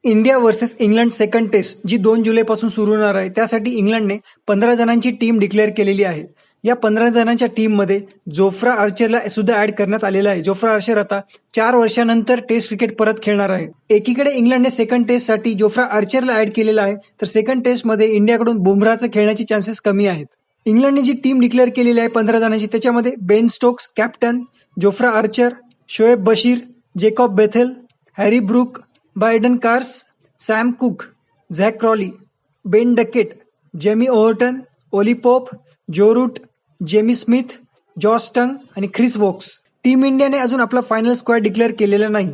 India versus England second test जी 2 जुलैपासून सुरू होणार आहे त्यासाठी इंग्लंडने 15 जणांची टीम डिक्लेअर केलेली आहे. या 15 जणांच्या टीममध्ये जोफ्रा आर्चरला सुद्धा ऍड करण्यात आलेला आहे. जोफ्रा आर्चर आता 4 वर्षानंतर टेस्ट क्रिकेट परत खेळणार आहे. एकीकडे इंग्लंडने सेकंड टेस्टसाठी जोफ्रा आर्चरला ऍड केलेला आहे तर सेकंड टेस्टमध्ये इंडियाकडून बुमराहचं खेळण्याची चान्सेस कमी आहेत. इंग्लंडने जी टीम डिक्लेअर केलेली आहे 15 जणांची त्याच्यामध्ये Ben Stokes captain, Jofra Archer, Shoaib Bashir, Jacob Bethell, Harry Brook, Brydon Carse, Sam Cook, Zak Crawley, Ben Duckett, Jamie Overton, Ollie Pope, Joe Root, Jamie Smith, Josh Tongue आणि ख्रिस वोक्स. टीम इंडियाने अजून आपला final squad declare केलेला नाही.